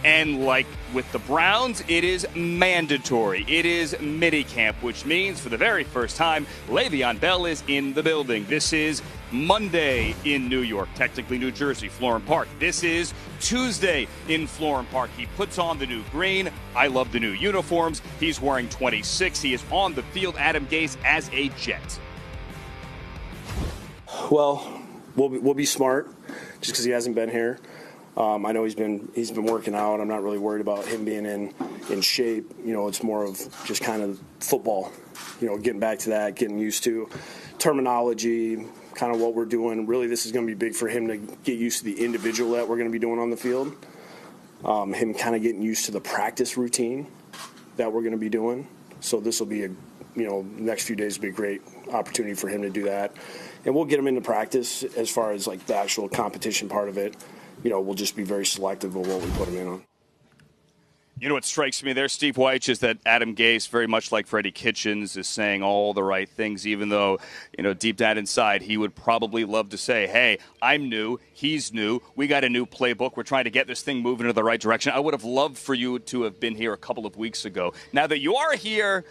And like with the Browns, it is mandatory. It is minicamp, which means for the very first time, Le'Veon Bell is in the building. This is Monday in New York, technically New Jersey, Florham Park. This is Tuesday in Florham Park. He puts on the new green. I love the new uniforms. He's wearing 26. He is on the field, Adam Gase, as a Jet. Well, we'll be smart just because he hasn't been here. I know he's been working out. I'm not really worried about him being in shape. You know, it's more of just kind of football. You know, getting back to that, getting used to terminology, kind of what we're doing. Really, this is going to be big for him to get used to the individual that we're going to be doing on the field. Him kind of getting used to the practice routine that we're going to be doing. So this will be next few days will be a great opportunity for him to do that. And we'll get him into practice as far as like the actual competition part of it. You know, we'll just be very selective of what we put him in on. You know what strikes me there, Steve Wyche, is that Adam Gase, very much like Freddie Kitchens, is saying all the right things, even though, you know, deep down inside, he would probably love to say, hey, I'm new, he's new, we got a new playbook, we're trying to get this thing moving in the right direction. I would have loved for you to have been here a couple of weeks ago. Now that you are here,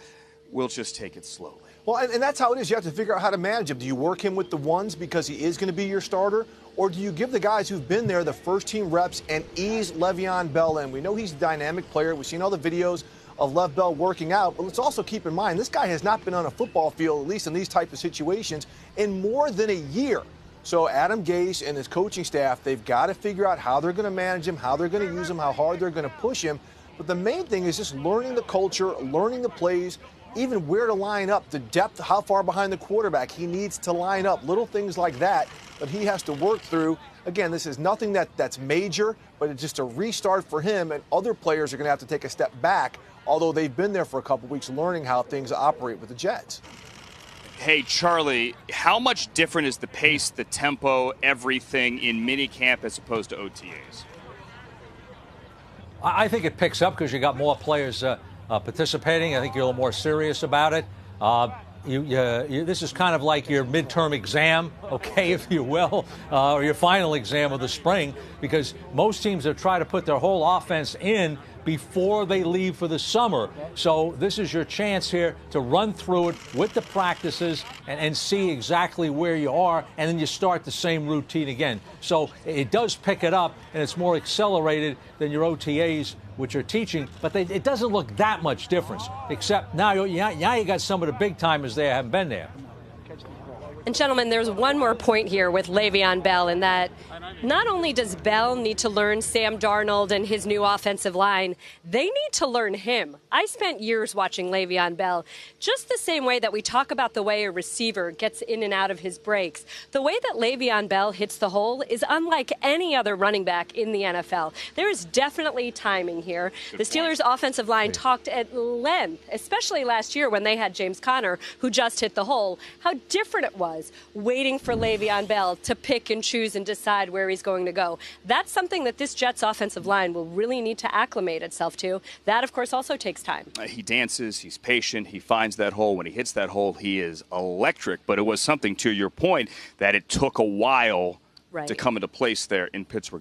we'll just take it slowly. Well, and that's how it is. You have to figure out how to manage him. Do you work him with the ones because he is going to be your starter? Or do you give the guys who've been there the first-team reps and ease Le'Veon Bell in? We know he's a dynamic player. We've seen all the videos of Lev Bell working out. But let's also keep in mind, this guy has not been on a football field, at least in these type of situations, in more than a year. So Adam Gase and his coaching staff, they've got to figure out how they're going to manage him, how they're going to use him, how hard they're going to push him. But the main thing is just learning the culture, learning the plays, even where to line up, the depth, how far behind the quarterback he needs to line up, little things like that he has to work through. Again, this is nothing that's major, but it's just a restart for him, and other players are going to have to take a step back, although they've been there for a couple weeks learning how things operate with the Jets. Hey, Charlie, how much different is the pace, the tempo, everything in minicamp as opposed to OTAs? I think it picks up because you got more players participating. I think you're a little more serious about it. This is kind of like your midterm exam, okay, if you will, or your final exam of the spring, because most teams have tried to put their whole offense in before they leave for the summer. So this is your chance here to run through it with the practices and see exactly where you are, and then you start the same routine again. So it does pick it up, and it's more accelerated than your OTAs, which are teaching, but it doesn't look that much difference, except now you got some of the big timers there haven't been there. And gentlemen, there's one more point here with Le'Veon Bell, in that not only does Bell need to learn Sam Darnold and his new offensive line, they need to learn him. I spent years watching Le'Veon Bell, just the same way that we talk about the way a receiver gets in and out of his breaks. The way that Le'Veon Bell hits the hole is unlike any other running back in the NFL. There is definitely timing here. The Steelers' offensive line talked at length, especially last year when they had James Conner, who just hit the hole, how different it was waiting for Le'Veon Bell to pick and choose and decide where he's going to go. That's something that this Jets offensive line will really need to acclimate itself to. That, of course, also takes time. He dances, he's patient, he finds that hole. When he hits that hole, he is electric. But it was something, to your point, that it took a while to come into place there in Pittsburgh.